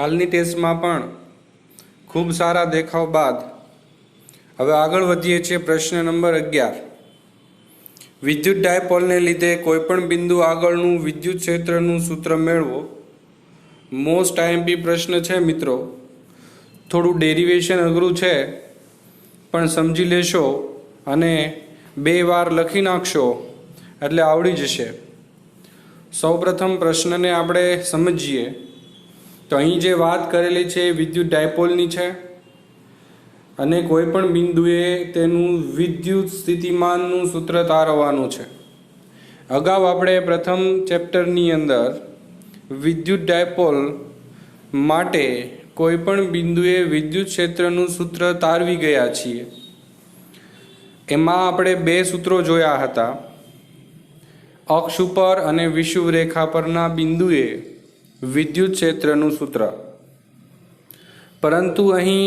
કાલની ટેસ્ટમાં પણ ખૂબ સારા દેખાવ બાદ હવે આગળ વધીએ છીએ પ્રશ્ન નંબર 11। વિદ્યુત ડાયપોલને લીધે કોઈપણ બિંદુ આગળનું વિદ્યુત ક્ષેત્રનું સૂત્ર મેળવો। મોસ્ટ આઈએમપી પ્રશ્ન છે મિત્રો, થોડું ડેરિવેશન અઘરું છે પણ સમજી લેશો અને 2 વાર લખી નાખશો એટલે આવડી જશે। સૌપ્રથમ પ્રશ્નને આપણે સમજીએ તો અહીં જે વાત કરેલી છે એ વિદ્યુત ડાયપોલની છે અને કોઈપણ બિંદુએ તેનું વિદ્યુત સ્થિતિમાનનું સૂત્ર તારવવાનું છે। અગાઉ આપણે પ્રથમ ચેપ્ટરની અંદર વિદ્યુત ડાયપોલ માટે કોઈપણ બિંદુએ વિદ્યુત ક્ષેત્રનું સૂત્ર તારવી ગયા છીએ। એમાં આપણે 2 સૂત્રો જોયા હતા, અક્ષ ઉપર અને વિષુવ રેખા પરના બિંદુએ વિદ્યુત ક્ષેત્રનું સૂત્ર, પરંતુ અહીં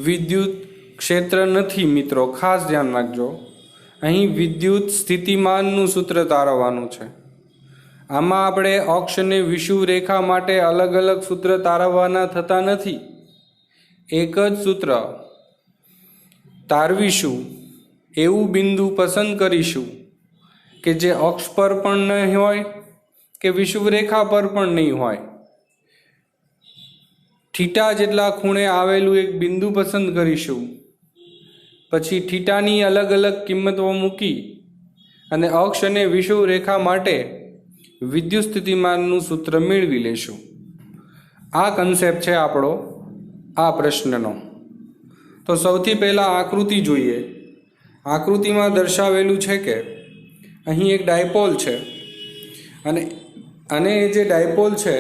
વિદ્યુત ક્ષેત્ર નથી મિત્રો, ખાસ ધ્યાન રાખજો। અહીં વિદ્યુત સ્થિતિમાનનું સૂત્ર તારવવાનું છે। આમાં આપણે અક્ષ અને વિષુવ રેખા માટે અલગ અલગ સૂત્ર તારવવાના થતા નથી, એક જ સૂત્ર તારવીશું। એવું બિંદુ પસંદ કરીશું કે જે અક્ષ પર પણ નહીં હોય કે વિષુવ રેખા પર પણ નહીં હોય, થીટા જેટલા ખૂણે આવેલું એક બિંદુ પસંદ કરીશું। પછી થીટાની અલગ અલગ કિંમતો મૂકી અને અક્ષ અને વિષુવ રેખા માટે વિદ્યુત સ્થિતિમાનનું સૂત્ર મેળવી લેશું। આ કન્સેપ્ટ છે આપણો આ પ્રશ્નનો। તો સૌથી પહેલાં આકૃતિ જોઈએ। આકૃતિમાં દર્શાવેલું છે કે અહીં એક ડાયપોલ છે અને એ જે ડાયપોલ છે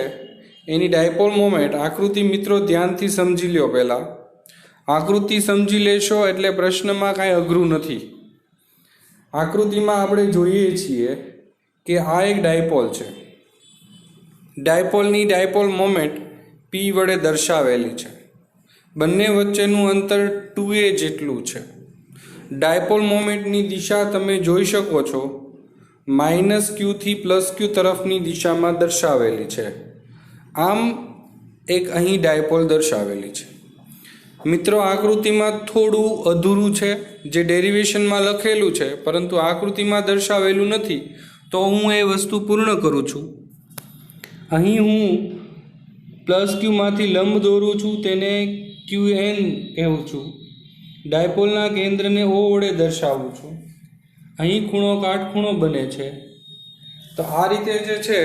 એની ડાયપોલ મોમેન્ટ આકૃતિ મિત્રો ધ્યાનથી સમજી લ્યો। પહેલાં આકૃતિ સમજી લેશો એટલે પ્રશ્નમાં કાંઈ અઘરું નથી। આકૃતિમાં આપણે જોઈએ છીએ કે આ એક ડાયપોલ છે, ડાયપોલની ડાયપોલ મોમેન્ટ P વડે દર્શાવેલી છે, બંને વચ્ચેનું અંતર 2a જેટલું છે। ડાયપોલ મોમેન્ટની દિશા તમે જોઈ શકો છો -q થી +q તરફની દિશામાં દર્શાવેલી છે। આમ એક અહીં ડાયપોલ દર્શાવેલી છે। મિત્રો આકૃતિમાં થોડું અધૂરું છે, જે ડેરિવેશનમાં લખેલું છે પરંતુ આકૃતિમાં દર્શાવેલું નથી, તો હું એ વસ્તુ પૂર્ણ કરું છું। અહીં હું +q માંથી લંબ દોરું છું, તેને qn કહું છું। ડાયપોલના કેન્દ્રને O વડે દર્શાવું છું। અહીં ખૂણો કાટખૂણો બને છે। તો આ રીતે જે છે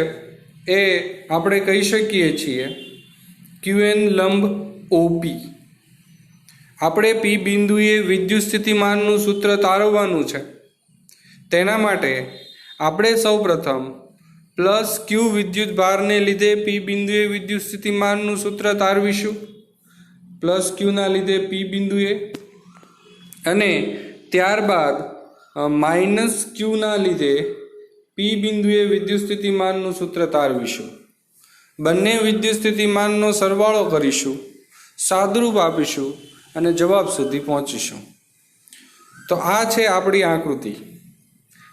એ આપણે કહી શકીએ છીએ qn લંબ OP। આપણે P બિંદુએ વિદ્યુત સ્થિતિમાનનું સૂત્ર તારવવાનું છે। તેના માટે આપણે સૌપ્રથમ +q વિદ્યુત ભારને લીધે P બિંદુએ વિદ્યુત સ્થિતિમાનનું સૂત્ર તારવીશું, +q ના લીધે P બિંદુએ, અને ત્યારબાદ -q ના લીધે P બિંદુએ વિદ્યુત સ્થિતિમાનનું સૂત્ર તારવીશું। બંને વિદ્યુત સ્થિતિમાનનો સરવાળો કરીશું, સાદુરૂપ આપીશું અને જવાબ સુધી પહોંચીશું। તો આ છે આપણી આકૃતિ।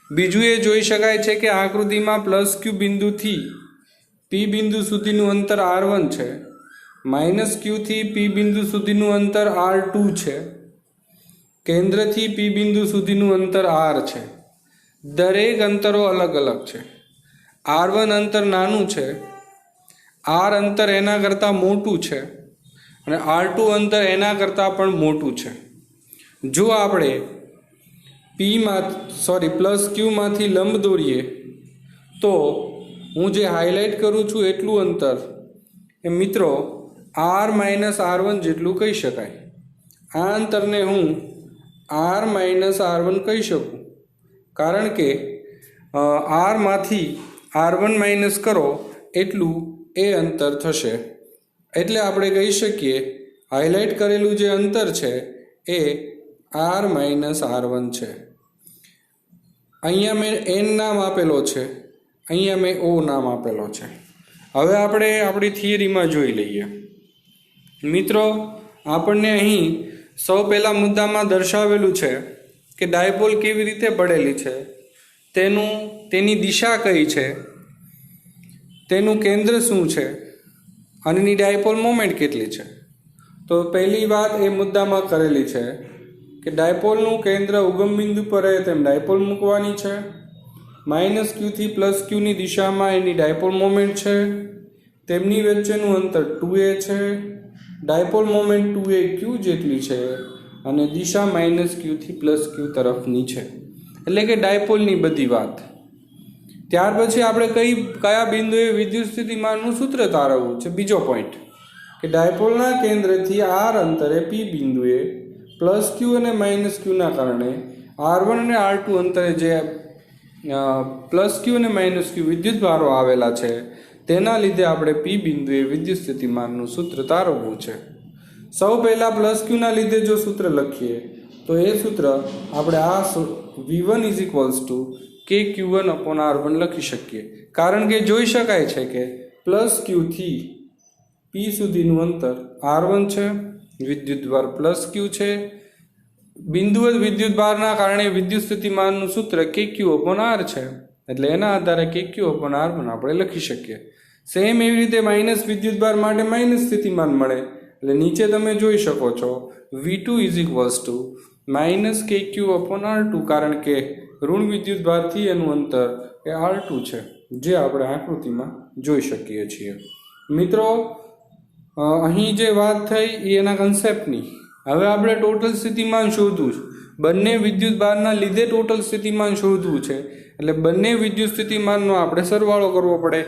બીજું એ જોઈ શકાય છે કે આકૃતિમાં +q બિંદુથી P બિંદુ સુધીનું અંતર r1 છે, -q થી P બિંદુ સુધીનું અંતર r2 છે, કેન્દ્રથી P બિંદુ સુધીનું અંતર r છે। દરેક અંતરો અલગ અલગ છે। r1 અંતર નાનું છે, r અંતર એના કરતાં મોટું છે અને r2 અંતર એના કરતાં પણ મોટું છે। જો આપણે +q માંથી લંબ દોરીએ તો હું જે હાઇલાઇટ કરું છું એટલું અંતર એ મિત્રો r - r1 જેટલું કહી શકાય। આ અંતરને હું r - r1 કહી શકું, કારણ કે r માંથી r1 માઇનસ કરો એટલું એ અંતર થશે। એટલે આપણે કહી શકીએ હાઇલાઇટ કરેલું જે અંતર છે એ r - r1 છે। અહીંયા મેં n નામ આપેલો છે, અહીંયા મેં O નામ આપેલો છે। હવે આપણે આપણી થિયરીમાં જોઈ લઈએ। મિત્રો આપણને અહીં સૌ પહેલાં મુદ્દામાં દર્શાવેલું છે કે ડાયપોલ કેવી રીતે પડેલી છે, તેની દિશા કઈ છે, તેનું કેન્દ્ર શું છે, અને એની ડાયપોલ મોમેન્ટ કેટલી છે? તો પહેલી વાત એ મુદ્દામાં કરેલી છે કે ડાયપોલનું કેન્દ્ર ઉગમ બિંદુ પર રહે તેમ ડાયપોલ મૂકવાની છે. -q થી +q દિશામાં એની ડાયપોલ મોમેન્ટ છે. તેમની વચ્ચેનું અંતર 2a છે. ડાયપોલ મોમેન્ટ 2aq જેટલી છે અને દિશા -q થી +q તરફની છે. એટલે કે ડાયપોલની બધી વાત. ત્યાર પછી આપણે કયા બિંદુએ વિદ્યુત સ્થિતિમાનનું સૂત્ર તારવવું છે? બીજો પોઈન્ટ કે ડાયપોલના કેન્દ્રથી r અંતરે p બિંદુએ +q અને -qના કારણે r1 અને r2 અંતરે જે +q અને -q વિદ્યુત ભારો આવેલા છે તેના લીધે આપણે p બિંદુએ વિદ્યુત સ્થિતિમાનનું સૂત્ર તારવવું છે. સૌ પહેલાં +q ના લીધે જો સૂત્ર લખીએ તો એ સૂત્ર આપણે આ v1 kq1/r1 લખી શકીએ. કારણ કે જોઈ શકાય છે કે +q થી p સુધીનું અંતર r1 છે, વિદ્યુતભાર +q છે. બિંદુવત વિદ્યુતભારના કારણે વિદ્યુત સ્થિતિમાનનું સૂત્ર kq/r છે. એટલે એના આધારે kq/r1 આપણે લખી શકીએ. સેમ એવી રીતે માઇનસ વિદ્યુતભાર માટે માઇનસ સ્થિતિમાન મળે. એટલે નીચે તમે જોઈ શકો છો v2 -kq/r2 કારણ કે ઋણ વિદ્યુતભારથી એનું અંતર એ r2 છે, જે આપણે આકૃતિમાં જોઈ શકીએ છીએ. મિત્રો, અહીં જે વાત થઈ એ એના કન્સેપ્ટની. હવે આપણે ટોટલ સ્થિતિમાન શોધવું છે. બંને વિદ્યુતભારના લીધે ટોટલ સ્થિતિમાન શોધવું છે. એટલે બંને વિદ્યુત સ્થિતિમાનનો આપણે સરવાળો કરવો પડે.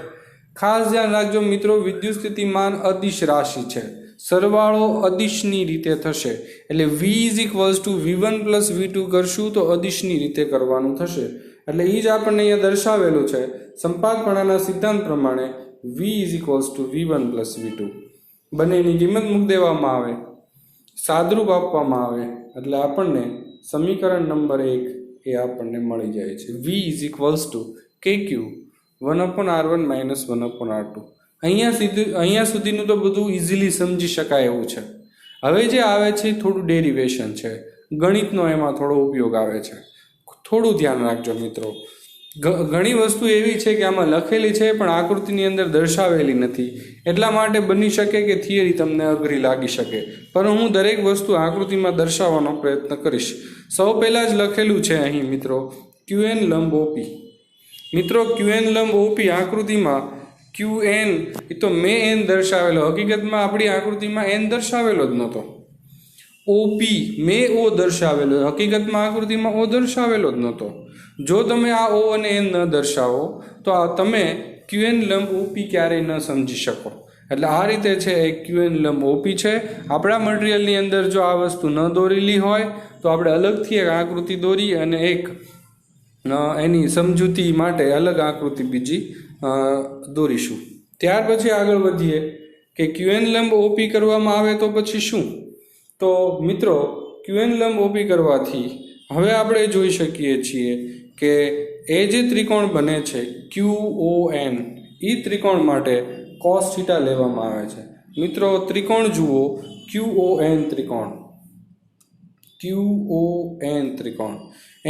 ખાસ ધ્યાન રાખજો મિત્રો, વિદ્યુત સ્થિતિમાન અદિશ રાશિ છે. સરવાળો અદિશની રીતે થશે. એટલે v v1 + v2 કરશું તો અદિશની રીતે કરવાનું થશે. એટલે એ જ આપણને અહીંયા દર્શાવેલું છે. સંપાતપણાના સિદ્ધાંત પ્રમાણે v v1 + v2 બંનેની કિંમત મૂકી દેવામાં આવે, સાદરૂપ આપવામાં આવે એટલે આપણને સમીકરણ નંબર 1 એ આપણને મળી જાય છે. v kq 1/r1 - 1/r2. અહીંયા સુધીનું તો બધું ઇઝીલી સમજી શકાય એવું છે. હવે જે આવે છે થોડું ડેરિવેશન છે, ગણિતનો એમાં થોડો ઉપયોગ આવે છે. થોડું ધ્યાન રાખજો મિત્રો. ઘણી વસ્તુ એવી છે કે આમાં લખેલી છે પણ આકૃતિની અંદર દર્શાવેલી નથી. એટલા માટે બની શકે કે થિયરી તમને અઘરી લાગી શકે, પણ હું દરેક વસ્તુ આકૃતિમાં દર્શાવવાનો પ્રયત્ન કરીશ. સૌ પહેલાં જ લખેલું છે અહીં મિત્રો qn લંબ OP. મિત્રો, qn લંબ OP આકૃતિમાં qn એ તો મેં n દર્શાવેલો, હકીકતમાં આપણી આકૃતિમાં n દર્શાવેલો જ નહોતો. OP મેં O દર્શાવેલો, હકીકતમાં આકૃતિમાં O દર્શાવેલો જ નહોતો. જો તમે આ O અને n ન દર્શાવો તો તમે qn લંબ OP ક્યારેય ન સમજી શકો. એટલે આ રીતે છે એ qn લંબ OP છે. આપણા મટીરિયલની અંદર જો આ વસ્તુ ન દોરેલી હોય તો આપણે અલગથી એક આકૃતિ દોરી અને એક એની સમજૂતી માટે અલગ આકૃતિ બીજી દોરીશું. ત્યાર પછી આગળ વધીએ કે qn લંબ OP કરવામાં આવે તો પછી શું? તો મિત્રો, qn લંબ OP કરવાથી હવે આપણે જોઈ શકીએ છીએ કે એ જે ત્રિકોણ બને છે QON, એ ત્રિકોણ માટે cos θ લેવામાં આવે છે. મિત્રો, ત્રિકોણ જુઓ, QON ત્રિકોણ.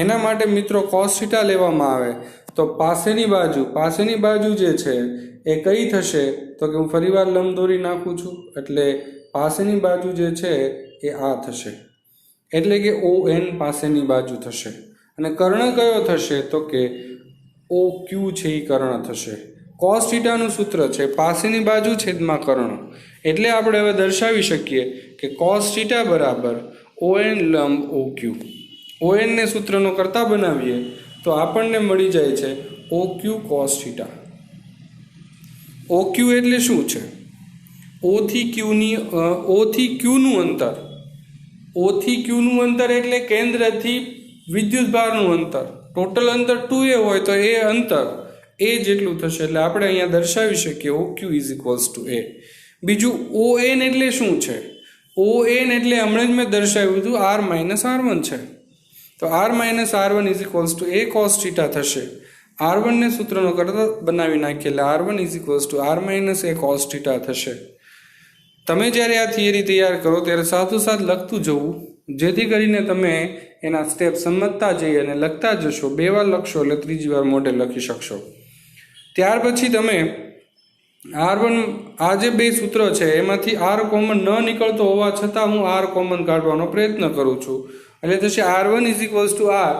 એના માટે મિત્રો cos θ લેવામાં આવે તો પાસેની બાજુ જે છે એ કઈ થશે? તો કે હું ફરીવાર લંબ દોરી નાખું છું. એટલે પાસેની બાજુ જે છે એ આ થશે. એટલે કે ON પાસેની બાજુ થશે. અને કર્ણ કયો થશે? તો કે OQ છે એ કર્ણ થશે. cos θ નું સૂત્ર છે પાસેની બાજુ છેદમાં કર્ણ. એટલે આપણે હવે દર્શાવી શકીએ કે cos θ બરાબર ON લંબ OQ. ON ને સૂત્રનો કરતા બનાવીએ તો આપણને મળી જાય છે OQ cos θ. OQ એટલે શું છે? O થી Q નું અંતર. O થી Q નું અંતર એટલે કેન્દ્રથી વિદ્યુતભારનું અંતર. ટોટલ અંતર 2a હોય તો એ અંતર a જેટલું થશે. એટલે આપણે અહીંયા દર્શાવી શકીએ OQ a. બીજું ON એટલે શું છે? ON એટલે હમણાં જ મેં દર્શાવ્યું હતું r - r1 છે. તો r - r1 a cos θ થશે. r1 ને સૂત્રનો કરતા બનાવી નાખીએ એટલે r1 r - a cos θ થશે. તમે જ્યારે આ થિયરી તૈયાર કરો ત્યારે સાથોસાથ લખતું જવું, જેથી કરીને તમે એના સ્ટેપ સમજતા જઈ અને લખતા જશો. 2 વાર લખશો એટલે 3જી વાર મોઢે લખી શકશો. ત્યાર પછી તમે R1 આ જે બે સૂત્ર છે એમાંથી R કોમન ન નીકળતો હોવા છતાં હું R કોમન કાઢવાનો પ્રયત્ન કરું છું, એટલે થશે R1 is equals two R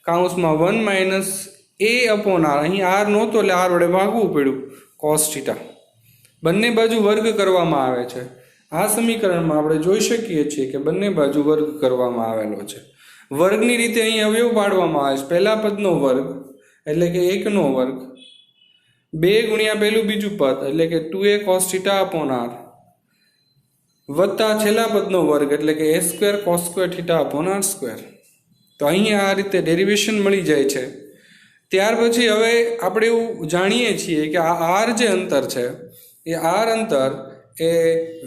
કૌંસમાં 1 માઇનસ A અપોન R. અહીં R નહોતો એટલે R વડે ભાગવું પડ્યું કોસ થીટા. બંને બાજુ વર્ગ કરવામાં આવે છે. આ સમીકરણમાં આપણે જોઈ શકીએ છીએ કે બંને બાજુ વર્ગ કરવામાં આવેલો છે. વર્ગની રીતે અહીં અવયવ પાડવામાં આવે છે. પહેલા પદનો વર્ગ એટલે કે 1નો વર્ગ, 2 ગુણ્યા પહેલું બીજું પદ એટલે કે 2a cos theta upon R, વત્તા છેલ્લા પદનો વર્ગ એટલે કે a square cos square theta upon R square. તો અહીં આ રીતે ડેરિવેશન મળી જાય છે. ત્યાર પછી હવે આપણે એવું જાણીએ છીએ કે આ R જે અંતર છે એ R અંતર એ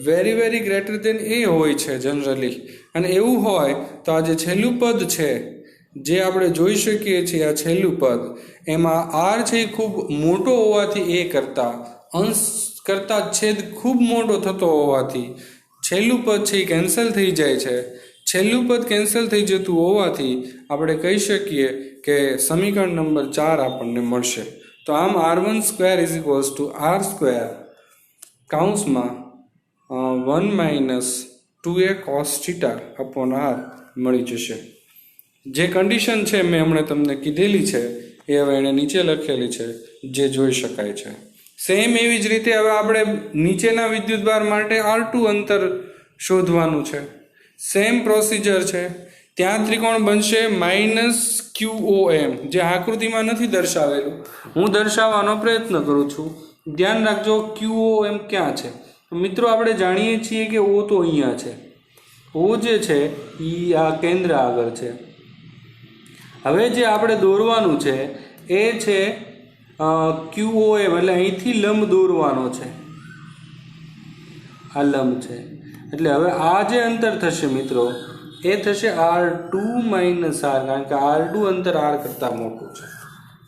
વેરી ગ્રેટર દેન એ હોય છે જનરલી, અને એવું હોય તો આ જે છેલ્લું પદ છે જે આપણે જોઈ શકીએ છીએ, આ છેલ્લું પદ એમાં R છે એ ખૂબ મોટો હોવાથી એ કરતાં અંશ કરતાં છેદ ખૂબ મોટો થતો હોવાથી છેલ્લું પદ છે એ કેન્સલ થઈ જાય છે. છેલ્લું પદ કેન્સલ થઈ જતું હોવાથી આપણે કહી શકીએ કે સમીકરણ નંબર 4 આપણને મળશે. તો આમ R1 square is equals two R square કૌંસમાં 1 minus 2a cos theta upon R મળી જશે. જે કન્ડિશન છે મેં હમણાં તમને કીધેલી છે એ હવે એણે નીચે લખેલી છે જે જોઈ શકાય છે. સેમ એવી જ રીતે હવે આપણે નીચેના વિદ્યુતભાર માટે R2 અંતર શોધવાનું છે. સેમ પ્રોસિજર છે. ત્યાં ત્રિકોણ બનશે માઇનસ QOM, જે આકૃતિમાં નથી દર્શાવેલું, હું દર્શાવવાનો પ્રયત્ન કરું છું. ધ્યાન રાખજો QOM ક્યાં છે. મિત્રો આપણે જાણીએ છીએ કે O તો અહીંયા છે. O જે છે એ આ કેન્દ્ર આગળ છે. હવે જે આપણે દોરવાનું છે એ છે QOM, એટલે અહીંથી લંબ દોરવાનો છે. આ લંબ છે એટલે હવે આ જે અંતર થશે મિત્રો એ થશે R2 માઇનસ R, કારણ કે R2 અંતર R કરતાં મોટું છે.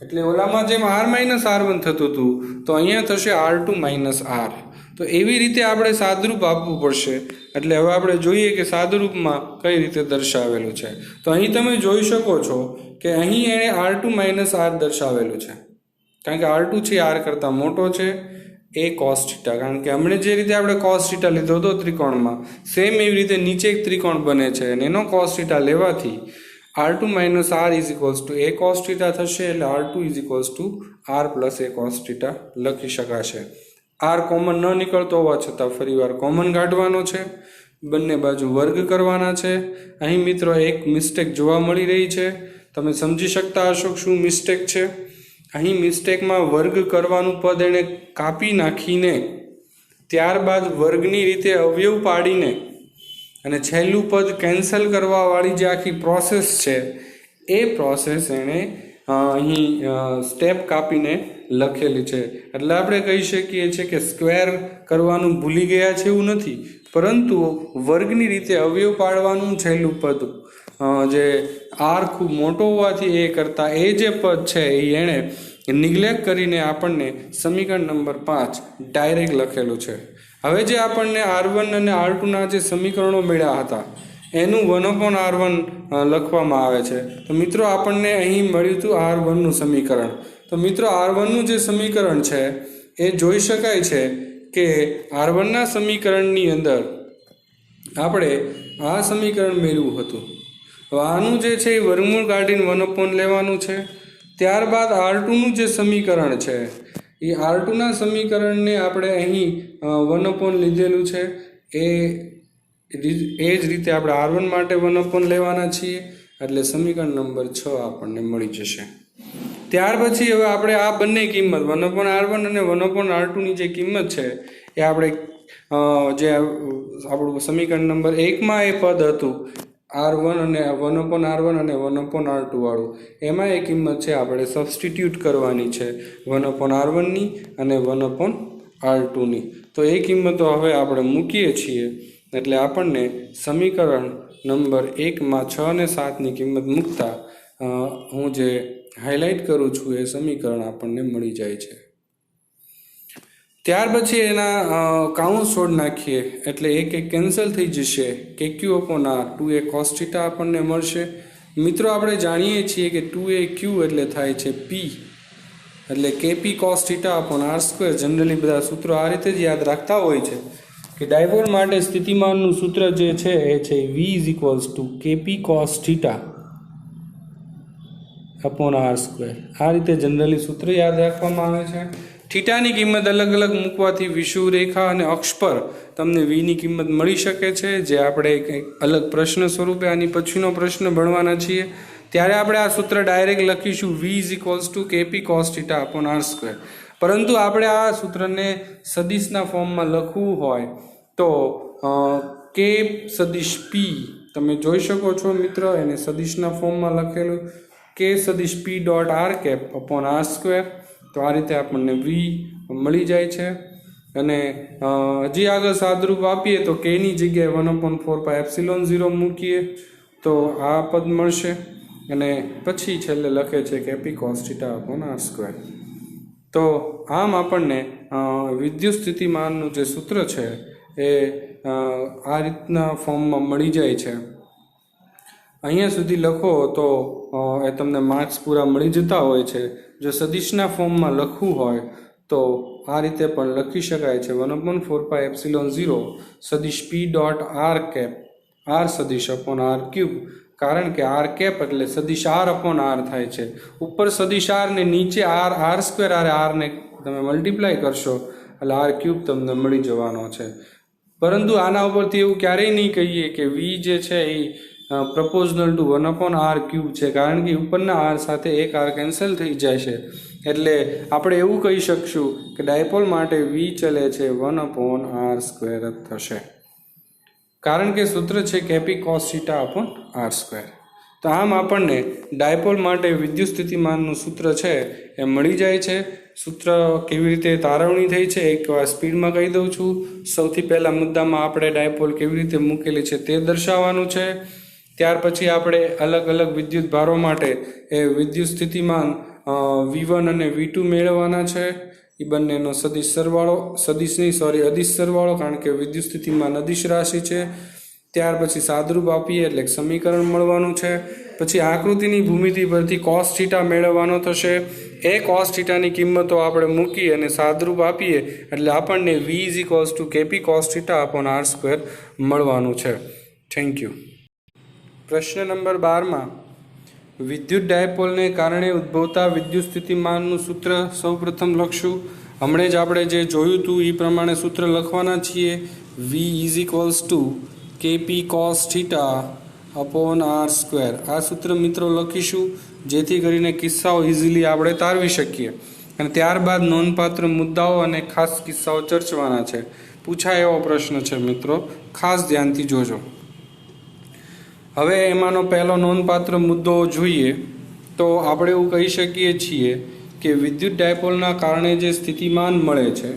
એટલે ઓલામાં જેમ R માઇનસ R1 થતું હતું તો અહીંયા થશે R2 માઇનસ R. તો એવી રીતે આપણે સાદરૂપ આપવું પડશે. એટલે હવે આપણે જોઈએ કે સાદરૂપમાં કઈ રીતે દર્શાવેલું છે. તો અહીં તમે જોઈ શકો છો કે અહીં એણે R2 માઇનસ R દર્શાવેલું છે, કારણ કે R2 છે R કરતાં મોટો છે. એ cos થીટા, કારણ કે હમણાં જે રીતે આપણે cos થીટા લીધો હતો ત્રિકોણમાં, સેમ એવી રીતે નીચે એક ત્રિકોણ બને છે અને એનો cos થીટા લેવાથી R2 minus R is equals two a cos theta થશે. એટલે R2 is equals two R plus a cos theta લખી શકાશે. R કોમન ન નીકળતો હોવા છતાં ફરીવાર કોમન કાઢવાનો છે. બંને બાજુ વર્ગ કરવાના છે. અહીં મિત્રો એક મિસ્ટેક જોવા મળી રહી છે. તમે સમજી શકતા હશો શું મિસ્ટેક છે. અહીં મિસ્ટેકમાં વર્ગ કરવાનું પદ એણે કાપી નાખીને ત્યારબાદ વર્ગની રીતે અવયવ પાડીને અને છેલ્લું પદ કેન્સલ કરવાવાળી જે આખી પ્રોસેસ છે એ પ્રોસેસ એણે અહીં સ્ટેપ કાપીને લખેલી છે. એટલે આપણે કહી શકીએ છીએ કે સ્ક્વેર કરવાનું ભૂલી ગયા છે એવું નથી, પરંતુ વર્ગની રીતે અવયવ પાડવાનું છેલ્લું પદ જે R ખૂબ મોટો હોવાથી એ કરતાં એ જે પદ છે એ એણે નિગ્લેક્ટ કરીને આપણને સમીકરણ નંબર 5 ડાયરેક્ટ લખેલું છે. હવે જે આપણને R1 અને R2ના જે સમીકરણો મળ્યા હતા એનું 1/R1 લખવામાં આવે છે. તો મિત્રો આપણને અહીં મળ્યું હતું R1નું સમીકરણ. તો મિત્રો R1નું જે સમીકરણ છે એ જોઈ શકાય છે કે R1ના સમીકરણની અંદર આપણે આ સમીકરણ મેળવ્યું હતું. આનું જે છે એ વર્ગમૂળ કાઢીને 1/ લેવાનું છે. ત્યારબાદ R2નું જે સમીકરણ છે એ R2ના સમીકરણને આપણે અહીં 1/ લીધેલું છે. એ જ રીતે આપણે R1 માટે 1/ લેવાના છીએ. એટલે સમીકરણ નંબર 6 આપણને મળી જશે. ત્યાર પછી હવે આપણે આ બંને કિંમત 1/R1 અને 1/R2ની જે કિંમત છે એ આપણે જે આપણું સમીકરણ નંબર 1માં એ પદ હતું R1 અને 1/R1 અને 1/R2 વાળું, એમાં એ કિંમત છે આપણે સબસ્ટિટ્યૂટ કરવાની છે 1/R1ની અને 1/R2ની. તો એ કિંમતો હવે આપણે મૂકીએ છીએ એટલે આપણને સમીકરણ નંબર 1માં 6 અને 7ની કિંમત મૂકતા હું જે હાઇલાઇટ કરું છું એ સમીકરણ આપણને મળી જાય છે. ત્યાર પછી એના કાઉન્સ છોડ નાખીએ એટલે એક કેન્સલ થઈ જશે. KQ upon R 2a cos theta આપણને મળશે. મિત્રો આપણે જાણીએ છીએ કે 2AQ એટલે થાય છે P એટલે KP cos theta upon R square. Generally બધા સૂત્રો આ રીતે જ યાદ રાખતા હોય છે કે ડાયપોલ માટે સ્થિતિમાનનું સૂત્ર જે છે એ છે V is equals to KP cos theta upon R square. આ રીતે જનરલી સૂત્ર યાદ રાખવામાં આવે છે. થીટાની કિંમત અલગ અલગ મૂકવાથી વિષુવ રેખા અને અક્ષ પર તમને વીની કિંમત મળી શકે છે, જે આપણે કંઈક અલગ પ્રશ્ન સ્વરૂપે આની પછીનો પ્રશ્ન ભણવાના છીએ. ત્યારે આપણે આ સૂત્ર ડાયરેક્ટ લખીશું V is equals to KP cos theta upon R square. પરંતુ આપણે આ સૂત્રને સદિશના ફોર્મમાં લખવું હોય તો કે સદિશ પી તમે જોઈ શકો છો મિત્રો, એને સદિશના ફોર્મમાં લખેલું કે સદિશ P dot R cap upon R square. તો આ રીતે આપણને વી મળી જાય છે. અને હજી આગળ સાદરૂપ આપીએ તો કેની જગ્યાએ 1/4πε0 મૂકીએ તો આ પદ મળશે. અને પછી છેલ્લે લખે છે KP cos theta upon R square. તો આમ આપણને વિદ્યુત સ્થિતિમાનનું જે સૂત્ર છે એ આ રીતના ફોર્મમાં મળી જાય છે. અહીંયા સુધી લખો તો એ તમને માર્ક્સ પૂરા મળી જતા હોય છે. જો સદિશના ફોર્મમાં લખવું હોય તો આ રીતે પણ લખી શકાય છે 1/4πε0 સદિશ P dot R cap R સદિશ અપોન આર ક્યુબ. કારણ કે આર કેપ એટલે સદિશ આર અપોન આર થાય છે. ઉપર સદિશ આર ને નીચે આર સ્ક્વેર આરને તમે મલ્ટીપ્લાય કરશો એટલે આર ક્યુબ તમને મળી જવાનો છે. પરંતુ આના ઉપરથી એવું ક્યારેય નહીં કહીએ કે વી જે છે એ પ્રપોઝનલ ટુ 1/r ક્યુબ છે, કારણ કે ઉપરના આર સાથે એક આર કેન્સલ થઈ જાય છે. એટલે આપણે એવું કહી શકશું કે ડાયપોલ માટે વી ચલે છે 1/r સ્ક્વેર જ થશે, કારણ કે સૂત્ર છે KP cos theta upon R square. તો આમ આપણને ડાયપોલ માટે વિદ્યુત સ્થિતિમાનનું સૂત્ર છે એ મળી જાય છે. સૂત્ર કેવી રીતે તારવણી થઈ છે એક વાર સ્પીડમાં કહી દઉં છું. સૌથી પહેલા મુદ્દામાં આપણે ડાયપોલ કેવી રીતે મૂકેલી છે તે દર્શાવવાનું છે. ત્યાર પછી આપણે અલગ અલગ વિદ્યુત ભારો માટે એ વિદ્યુત સ્થિતિમાન V1 અને V2 મેળવવાના છે. એ બંનેનો અદિશ સરવાળો, કારણ કે વિદ્યુત સ્થિતિમાન અદિશ રાશિ છે. ત્યાર પછી સાદરૂપ આપીએ એટલે સમીકરણ મળવાનું છે. પછી આકૃતિની ભૂમિતિ પરથી કોસ થીટા મેળવવાનો થશે. એ કોસ થીટાની કિંમતો આપણે મૂકી અને સાદરૂપ આપીએ એટલે આપણને V is equals to KP cos theta upon R square મળવાનું છે. Thank you. પ્રશ્ન નંબર 12માં વિદ્યુત ડાયપોલને કારણે ઉદ્ભવતા વિદ્યુત સ્થિતિમાનનું સૂત્ર સૌપ્રથમ લખશું. હમણાં જ આપણે જે જોયું હતું એ પ્રમાણે સૂત્ર લખવાના છીએ. V is equals to KP cos theta upon R square. આ સૂત્ર મિત્રો લખીશું જેથી કરીને કિસ્સાઓ ઇઝીલી આપણે તારવી શકીએ. અને ત્યારબાદ નોંધપાત્ર મુદ્દાઓ અને ખાસ કિસ્સાઓ ચર્ચવાના છે. પૂછાય એવો પ્રશ્ન છે મિત્રો, ખાસ ધ્યાનથી જોજો. હવે એમાંનો પહેલો નોંધપાત્ર મુદ્દો જોઈએ તો આપણે એવું કહી શકીએ છીએ કે વિદ્યુત ડાયપોલના કારણે જે સ્થિતિમાન મળે છે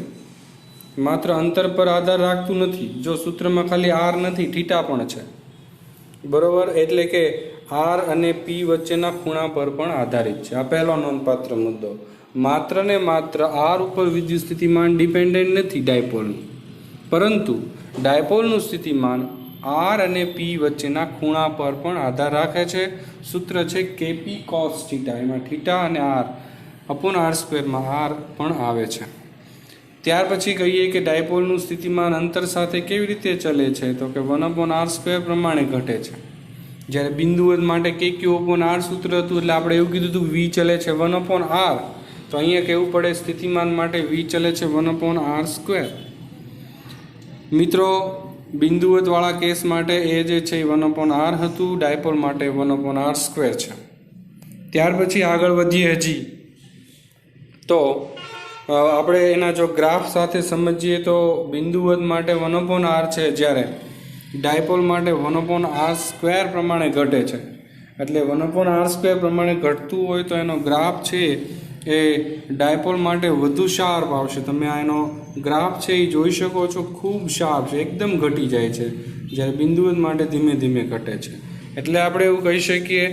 માત્ર અંતર પર આધાર રાખતું નથી. જો સૂત્રમાં ખાલી આર નથી, થીટા પણ છે, બરોબર. એટલે કે આર અને પી વચ્ચેના ખૂણા પર પણ આધારિત છે. આ પહેલો નોંધપાત્ર મુદ્દો. માત્ર ને માત્ર આર ઉપર વિદ્યુત સ્થિતિમાન ડિપેન્ડન્ટ નથી ડાયપોલનું, પરંતુ ડાયપોલનું સ્થિતિમાન આર અને પી વચ્ચેના ખૂણા પર પણ આધાર રાખે છે. સૂત્ર છે કેપી કોસ થીટા, એમાં થીટા અને આર અપોન આર સ્ક્વેરમાં આર પણ આવે છે. ત્યાર પછી કહીએ કે ડાયપોલનું સ્થિતિમાન અંતર સાથે કેવી રીતે ચલે છે, તો કે 1/r સ્ક્વેર પ્રમાણે ઘટે છે. જ્યારે બિંદુઓ માટે કે ક્યુ અપોન આર સૂત્ર હતું એટલે આપણે એવું કીધું હતું વી ચલે છે 1/r, તો અહીંયા કહેવું પડે સ્થિતિમાન માટે વી ચલે છે 1/r સ્ક્વેર. મિત્રો બિંદુવતવાળા કેસ માટે એ જે છે 1/r હતું, ડાયપોલ માટે 1/r સ્ક્વેર છે. ત્યાર પછી આગળ વધીએ હજી તો આપણે એના જો ગ્રાફ સાથે સમજીએ તો બિંદુવત માટે 1/r છે, જ્યારે ડાયપોલ માટે 1/r સ્ક્વેર પ્રમાણે ઘટે છે. એટલે 1/r સ્ક્વેર પ્રમાણે ઘટતું હોય તો એનો ગ્રાફ છે એ ડાયપોલ માટે વધુ શાર્પ આવશે. તમે આ એનો ગ્રાફ છે એ જોઈ શકો છો, ખૂબ શાર્પ છે, એકદમ ઘટી જાય છે, જ્યારે બિંદુવત માટે ધીમે ધીમે ઘટે છે. એટલે આપણે એવું કહી શકીએ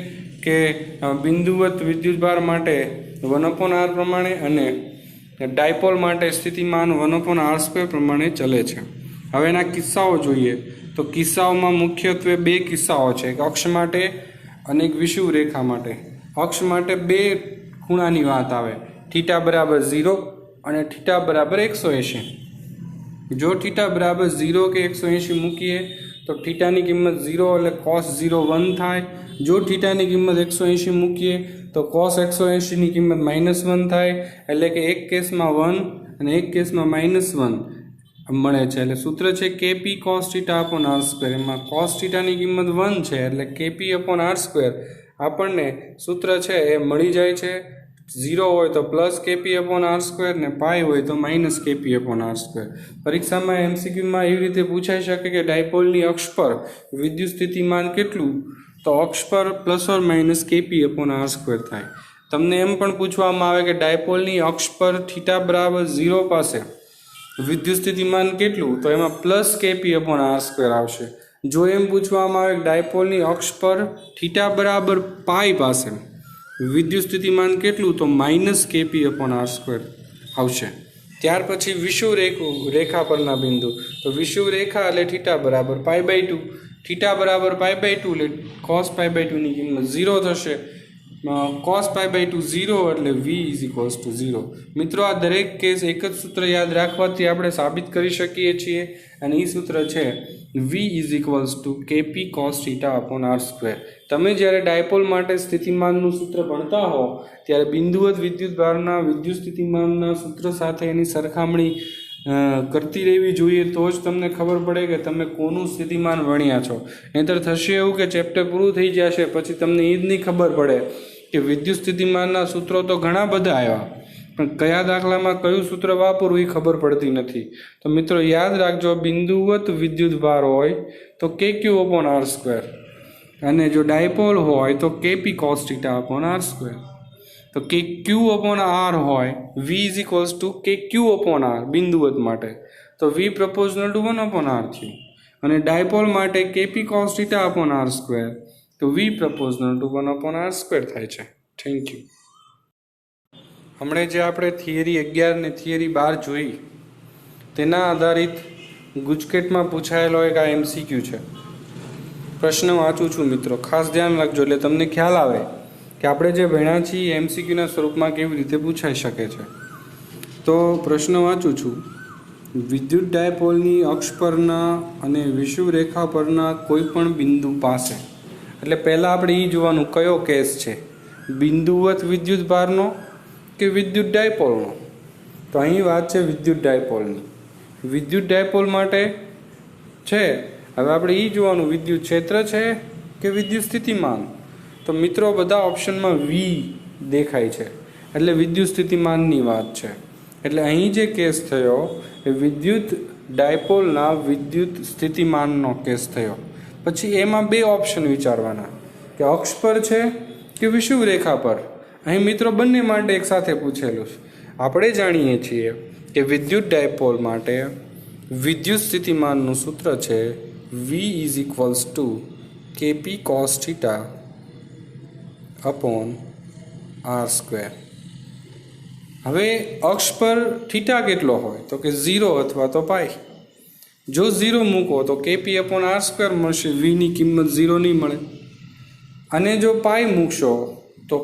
કે બિંદુવત વિદ્યુતભાર માટે 1/r પ્રમાણે અને ડાયપોલ માટે સ્થિતિમાન 1/r સ્ક્વેર પ્રમાણે ચલે છે. હવે એના કિસ્સાઓ જોઈએ તો કિસ્સાઓમાં મુખ્યત્વે બે કિસ્સાઓ છે, એક અક્ષ માટે અને એક વિષુવ રેખા માટે. અક્ષ માટે બે ખૂણાની વાત આવે, થીટા બરાબર 0 અને થીટા બરાબર 180. જો થીટા બરાબર 0 કે 180 મૂકીએ તો થીટાની કિંમત 0 એટલે cos 0 1 થાય. જો થીટાની કિંમત 180 મૂકીએ તો cos 180 ની કિંમત -1 થાય. એટલે કે એક કેસમાં 1 અને એક કેસમાં -1 મળે છે. એટલે સૂત્ર છે kp cos theta upon r square. એમાં cos theta ની કિંમત 1 છે એટલે kp upon r square આપણને સૂત્ર છે એ મળી જાય છે. 0 હોય તો plus KP upon R square ને પાઈ હોય તો minus KP upon R square. પરીક્ષામાં એમસીક્યુમાં એવી રીતે પૂછાઈ શકે કે ડાયપોલની અક્ષ પર વિદ્યુત સ્થિતિમાન કેટલું, તો અક્ષ પર plus or minus KP upon R square થાય. તમને એમ પણ પૂછવામાં આવે કે ડાયપોલની અક્ષ પર થીટા બરાબર 0 પાસે વિદ્યુત સ્થિતિમાન કેટલું, તો એમાં plus KP upon R square આવશે. જો એમ પૂછવામાં આવે કે ડાયપોલની અક્ષ પર થીટા બરાબર પાઈ પાસે વિદ્યુત સ્થિતિમાન કેટલું, તો minus KP upon R square આવશે. ત્યાર પછી વિષુવ રેખા પરના બિંદુ, તો વિષુવ રેખા એટલે થીટા બરાબર π/2. થીટા બરાબર π/2 એટલે cos π/2 ની કિંમત 0 થશે. cos π/2 0 એટલે v = 0. મિત્રો આ દરેક કેસ એક જ સૂત્ર યાદ રાખવાથી આપણે સાબિત કરી શકીએ છીએ, અને એ સૂત્ર છે v = kp cos theta upon r square. તમે જ્યારે ડાયપોલ માટે સ્થિતિમાનનું સૂત્ર ભણતા હો ત્યારે બિંદુવત વિદ્યુત ભારના વિદ્યુત સ્થિતિમાનના સૂત્ર સાથે એની સરખામણી કરતી રહેવી જોઈએ, તો જ તમને ખબર પડે કે તમે કોનું સ્થિતિમાન ભણ્યા છો. નહીંતર થશે એવું કે ચેપ્ટર પૂરું થઈ જશે પછી તમને એ જ નહીં ખબર પડે કે વિદ્યુત સ્થિતિમાનના સૂત્રો તો ઘણા બધા આવ્યા, પણ કયા દાખલામાં કયું સૂત્ર વાપરવું એ ખબર પડતી નથી. તો મિત્રો યાદ રાખજો, બિંદુવત વિદ્યુત ભાર હોય તો kq upon r square, અને જો ડાયપોલ હોય તો kp cos theta upon r square. તો kq upon r હોય v = kq upon r બિંદુવત માટે, તો v proportional to 1 upon r થયું. અને ડાયપોલ માટે kp cos theta upon r square, તો v proportional to 1 upon r square થાય છે. Thank you. હમણાં જે આપણે થિયરી 11 ને થિયરી 12 જોઈ તેના આધારિત ગુજકેટમાં પૂછાયેલો એક આ એમસીક્યુ છે. પ્રશ્ન વાંચું છું મિત્રો, ખાસ ધ્યાન રાખજો એટલે તમને ખ્યાલ આવે કે આપણે જે ભણ્યા છીએ એમસીક્યુના સ્વરૂપમાં કેવી રીતે પૂછાઈ શકે છે. તો પ્રશ્ન વાંચું છું, વિદ્યુત ડાયપોલની અક્ષ પરના અને વિષુવ રેખા પરના કોઈ પણ બિંદુ પાસે, એટલે પહેલાં આપણે એ જોવાનું કયો કેસ છે, બિંદુવત વિદ્યુત ભારનો કે વિદ્યુત ડાયપોલનો. તો અહીં વાત છે વિદ્યુત ડાયપોલની. વિદ્યુત ડાયપોલ માટે છે, હવે આપણે એ જોવાનું વિદ્યુત ક્ષેત્ર છે કે વિદ્યુત સ્થિતિમાન. તો મિત્રો બધા ઓપ્શનમાં વી દેખાય છે એટલે વિદ્યુત સ્થિતિમાનની વાત છે. એટલે અહીં જે કેસ થયો એ વિદ્યુત ડાયપોલના વિદ્યુત સ્થિતિમાનનો કેસ થયો. પછી એમાં બે ઓપ્શન વિચારવાના કે અક્ષ પર છે કે વિષુવ રેખા પર. અહીં મિત્રો બંને માટે એક સાથે પૂછેલું છે. આપણે જાણીએ છીએ કે વિદ્યુત ડાયપોલ માટે વિદ્યુત સ્થિતિમાનનું સૂત્ર છે v = kp cos theta upon r square. હવે અક્ષ પર થીટા કેટલો હોય તો કે 0 અથવા તો પાઈ. જો 0 મૂકો તો kp upon r square મળશે, v ની કિંમત 0 નહીં મળે. અને જો પાઈ મૂકશો તો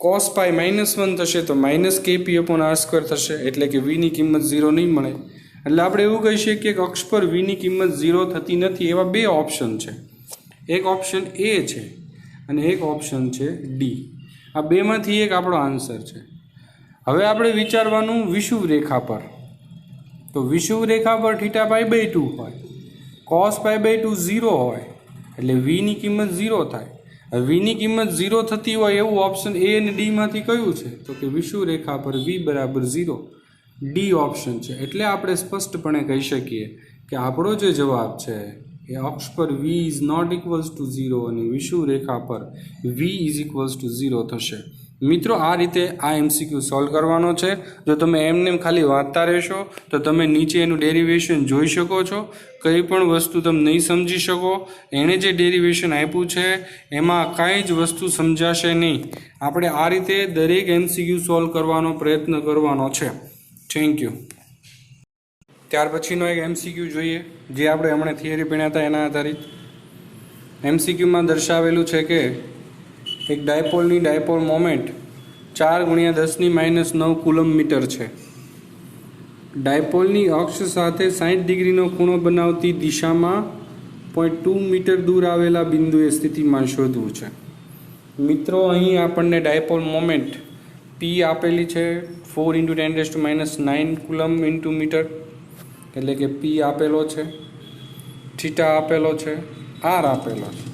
cos પાઈ -1 થશે તો -kp upon r square થશે, એટલે કે v ની કિંમત 0 નહીં મળે. એટલે આપણે એવું કહી શકીએ કે અક્ષ પર v ની કિંમત 0 થતી નથી. એવા બે ઓપ્શન છે, એક ઓપ્શન એ છે અને એક ઓપ્શન છે ડી. આ બેમાંથી એક આપણો આન્સર છે. હવે આપણે વિચારવાનું વિષુવ રેખા પર. તો વિષુવ રેખા પર થીટા π/2 હોય, cos π/2 0 હોય એટલે v ની કિંમત 0 થાય. હવે v ની કિંમત 0 થતી હોય એવું ઓપ્શન એ અને ડી માંથી કયું છે, તો કે વિષુવ રેખા પર v = 0, ડી ઓપ્શન છે. એટલે આપણે સ્પષ્ટપણે કહી શકીએ કે આપણો જે જવાબ છે એ અક્ષ પર v ≠ 0 અને વિષુવ રેખા પર v = 0 થશે. મિત્રો આ રીતે આ એમસીક્યુ સોલ્વ કરવાનો છે. જો તમે એમને ખાલી વાંચતા રહેશો તો તમે નીચે એનું ડેરિવેશન જોઈ શકો છો. કંઈ પણ વસ્તુ તમે નહીં સમજી શકો, એણે જે ડેરિવેશન આપ્યું છે એમાં કાંઈ જ વસ્તુ સમજાશે નહીં. આપણે આ રીતે દરેક એમસીક્યુ સોલ્વ કરવાનો પ્રયત્ન કરવાનો છે. Thank you. ત્યાર પછીનો એક એમસીક્યુ જોઈએ જે આપણે હમણાં થિયરી ભણ્યા હતા એના આધારિત. એમસીક્યુમાં દર્શાવેલું છે કે એક ડાયપોલની ડાયપોલ મોમેન્ટ 4×10⁻⁹ કુલમ મીટર છે. ડાયપોલની અક્ષ સાથે 60 ડિગ્રીનો ખૂણો બનાવતી દિશામાં 0.2 મીટર દૂર આવેલા બિંદુએ સ્થિતિમાન શોધવું છે. મિત્રો, અહીં આપણને ડાયપોલ મોમેન્ટ પી આપેલી છે 4×10⁻⁹ કુલમ ઇન્ટુ મીટર, એટલે કે પી આપેલો છે, થીટા આપેલો છે, આર આપેલો છે.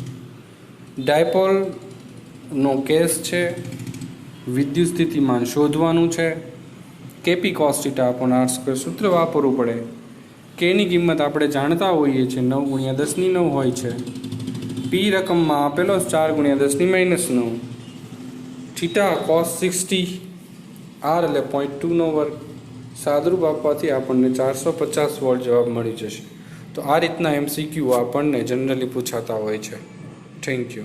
ડાયપોલનો કેસ છે, વિદ્યુત સ્થિતિમાન શોધવાનું છે, KP cos theta upon R square સૂત્ર વાપરવું પડે. કેની કિંમત આપણે જાણતા હોઈએ છીએ, 9×10⁹ હોય છે. પી રકમમાં આપેલો 4×10⁻⁹, થીટા કોસ 60, આર એટલે 0.2 સાદરૂપ આપવાથી આપણને 450 વોલ્ટ જવાબ મળી જશે. તો આ રીતના MCQ આપણને જનરલી પૂછાતા હોય છે. Thank you.